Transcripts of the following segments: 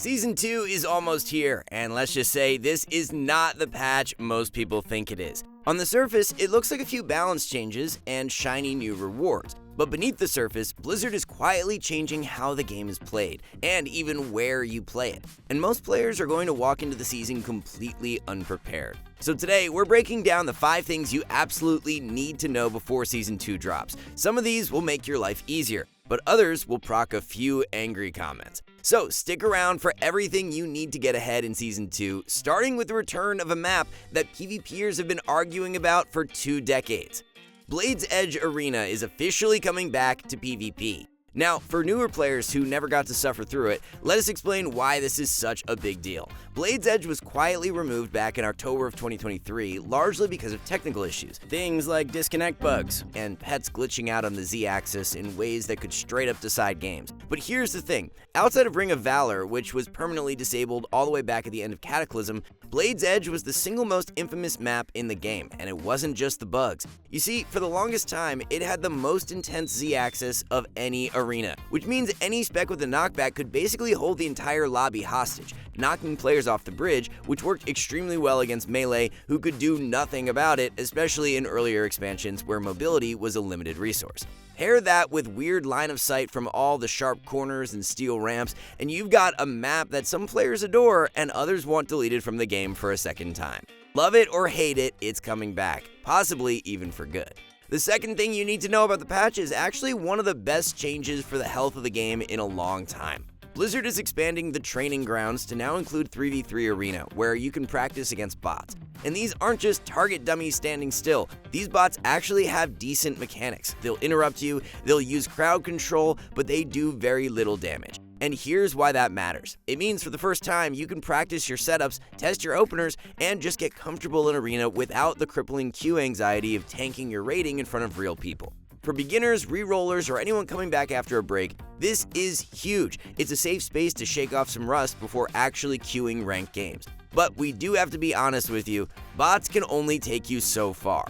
Season 2 is almost here, and let's just say this is not the patch most people think it is. On the surface, it looks like a few balance changes and shiny new rewards. But beneath the surface, Blizzard is quietly changing how the game is played, and even where you play it. And most players are going to walk into the season completely unprepared. So today, we're breaking down the 5 things you absolutely need to know before Season 2 drops. Some of these will make your life easier, but others will proc a few angry comments. So stick around for everything you need to get ahead in Season 2, starting with the return of a map that PvPers have been arguing about for 2 decades. Blade's Edge Arena is officially coming back to PvP. Now, for newer players who never got to suffer through it, let us explain why this is such a big deal. Blade's Edge was quietly removed back in October of 2023, largely because of technical issues. Things like disconnect bugs, and pets glitching out on the Z-axis in ways that could straight up decide games. But here's the thing, outside of Ring of Valor, which was permanently disabled all the way back at the end of Cataclysm, Blade's Edge was the single most infamous map in the game, and it wasn't just the bugs. You see, for the longest time, it had the most intense Z-axis of any arena, which means any spec with a knockback could basically hold the entire lobby hostage, knocking players off the bridge, which worked extremely well against Melee, who could do nothing about it, especially in earlier expansions where mobility was a limited resource. Pair that with weird line of sight from all the sharp corners and steel ramps, and you've got a map that some players adore and others want deleted from the game for a second time. Love it or hate it, it's coming back, possibly even for good. The second thing you need to know about the patch is actually one of the best changes for the health of the game in a long time. Blizzard is expanding the training grounds to now include 3v3 Arena, where you can practice against bots. And these aren't just target dummies standing still. These bots actually have decent mechanics. They'll interrupt you, they'll use crowd control, but they do very little damage. And here's why that matters. It means for the first time, you can practice your setups, test your openers, and just get comfortable in Arena without the crippling queue anxiety of tanking your rating in front of real people. For beginners, re-rollers, or anyone coming back after a break, this is huge. It's a safe space to shake off some rust before actually queuing ranked games. But we do have to be honest with you, bots can only take you so far.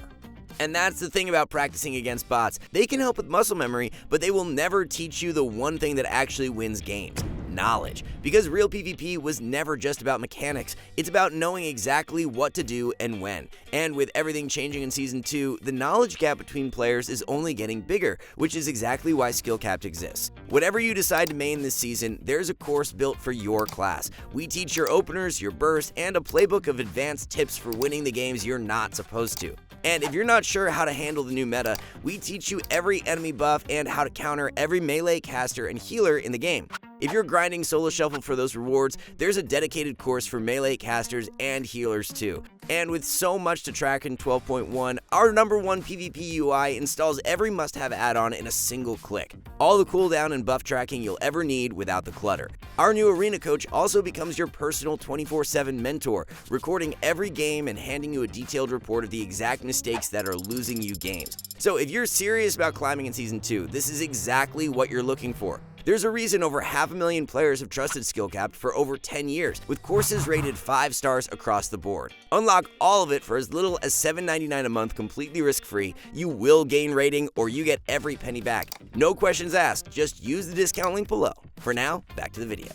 And that's the thing about practicing against bots. They can help with muscle memory, but they will never teach you the one thing that actually wins games. Knowledge. Because real PvP was never just about mechanics, it's about knowing exactly what to do and when. And with everything changing in Season 2, the knowledge gap between players is only getting bigger, which is exactly why skill capped exists. Whatever you decide to main this season, there's a course built for your class. We teach your openers, your bursts, and a playbook of advanced tips for winning the games you're not supposed to. And if you're not sure how to handle the new meta, we teach you every enemy buff and how to counter every melee caster and healer in the game. If you're grinding solo shuffle for those rewards, there's a dedicated course for melee casters and healers too. And with so much to track in 12.1, our #1 PvP UI installs every must-have add-on in a single click. All the cooldown and buff tracking you'll ever need without the clutter. Our new Arena Coach also becomes your personal 24/7 mentor, recording every game and handing you a detailed report of the exact mistakes that are losing you games. So if you're serious about climbing in Season 2, this is exactly what you're looking for. There's a reason over 500,000 players have trusted Skill-Capped for over 10 years, with courses rated 5 stars across the board. Unlock all of it for as little as $7.99 a month completely risk-free. You will gain rating or you get every penny back. No questions asked, just use the discount link below. For now, back to the video.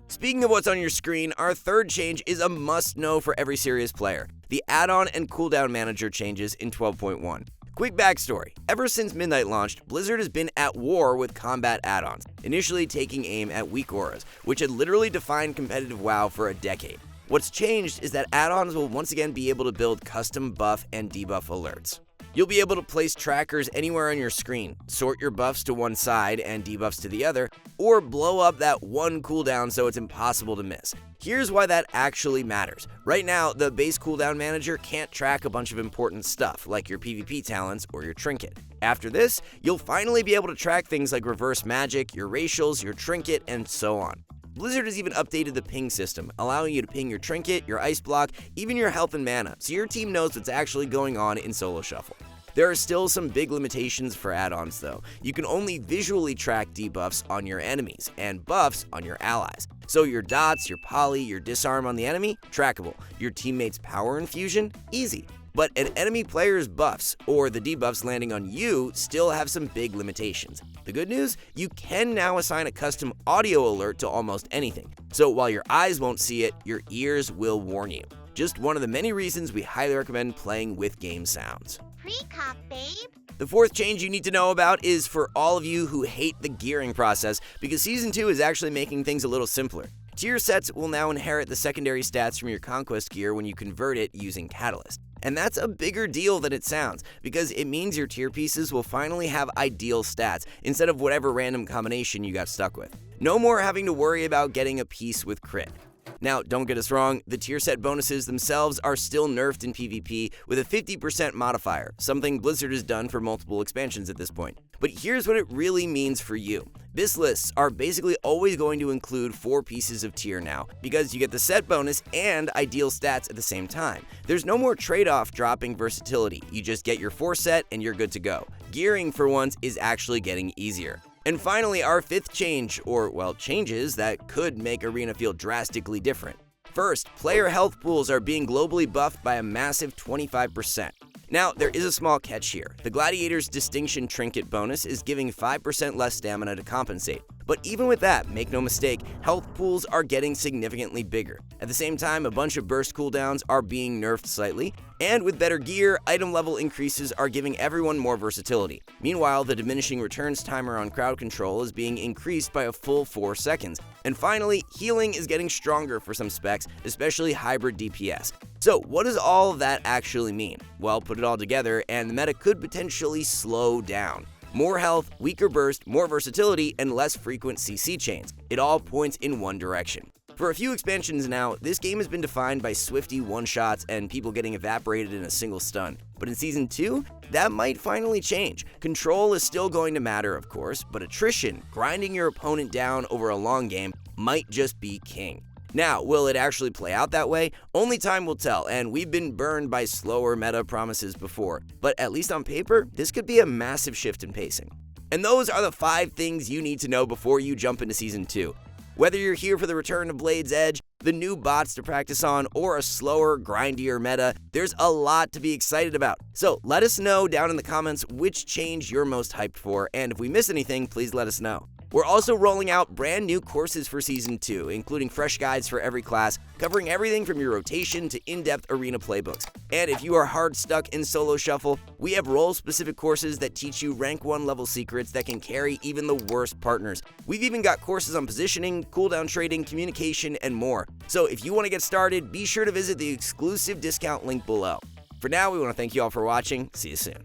Speaking of what's on your screen, our third change is a must-know for every serious player. The add-on and cooldown manager changes in 12.1. Quick backstory. Ever since Midnight launched, Blizzard has been at war with combat add-ons, initially taking aim at weak auras, which had literally defined competitive WoW for a decade. What's changed is that add-ons will once again be able to build custom buff and debuff alerts. You'll be able to place trackers anywhere on your screen, sort your buffs to one side and debuffs to the other, or blow up that one cooldown so it's impossible to miss. Here's why that actually matters. Right now, the base cooldown manager can't track a bunch of important stuff, like your PvP talents or your trinket. After this, you'll finally be able to track things like reverse magic, your racials, your trinket, and so on. Blizzard has even updated the ping system, allowing you to ping your trinket, your ice block, even your health and mana, so your team knows what's actually going on in solo shuffle. There are still some big limitations for add-ons though. You can only visually track debuffs on your enemies, and buffs on your allies. So your dots, your poly, your disarm on the enemy, trackable. Your teammates' power infusion, easy. But an enemy player's buffs, or the debuffs landing on you, still have some big limitations. The good news? You can now assign a custom audio alert to almost anything. So while your eyes won't see it, your ears will warn you. Just one of the many reasons we highly recommend playing with game sounds. Pre-cop, babe. The fourth change you need to know about is for all of you who hate the gearing process, because Season 2 is actually making things a little simpler. Tier sets will now inherit the secondary stats from your Conquest gear when you convert it using Catalyst. And that's a bigger deal than it sounds, because it means your tier pieces will finally have ideal stats instead of whatever random combination you got stuck with. No more having to worry about getting a piece with crit. Now, don't get us wrong, the tier set bonuses themselves are still nerfed in PvP with a 50% modifier, something Blizzard has done for multiple expansions at this point. But here's what it really means for you. BIS lists are basically always going to include 4 pieces of tier now, because you get the set bonus and ideal stats at the same time. There's no more trade-off dropping versatility, you just get your 4 set and you're good to go. Gearing for once is actually getting easier. And finally, our fifth change, or well, changes that could make Arena feel drastically different. First, player health pools are being globally buffed by a massive 25%. Now, there is a small catch here. The Gladiator's Distinction Trinket bonus is giving 5% less stamina to compensate. But even with that, make no mistake, health pools are getting significantly bigger. At the same time, a bunch of burst cooldowns are being nerfed slightly, and with better gear, item level increases are giving everyone more versatility. Meanwhile, the diminishing returns timer on crowd control is being increased by a full 4 seconds. And finally, healing is getting stronger for some specs, especially hybrid DPS. So what does all of that actually mean? Well, put it all together, and the meta could potentially slow down. More health, weaker burst, more versatility, and less frequent CC chains. It all points in one direction. For a few expansions now, this game has been defined by swifty one-shots and people getting evaporated in a single stun. But in Season 2, that might finally change. Control is still going to matter, of course, but attrition, grinding your opponent down over a long game, might just be king. Now, will it actually play out that way? Only time will tell, and we've been burned by slower meta promises before. But at least on paper, this could be a massive shift in pacing. And those are the 5 things you need to know before you jump into Season 2. Whether you're here for the return of Blade's Edge, the new bots to practice on, or a slower, grindier meta, there's a lot to be excited about. So let us know down in the comments which change you're most hyped for, and if we miss anything, please let us know. We're also rolling out brand new courses for Season 2, including fresh guides for every class, covering everything from your rotation to in-depth arena playbooks. And if you are hard stuck in solo shuffle, we have role-specific courses that teach you rank 1 level secrets that can carry even the worst partners. We've even got courses on positioning, cooldown trading, communication, and more. So if you want to get started, be sure to visit the exclusive discount link below. For now, we want to thank you all for watching. See you soon.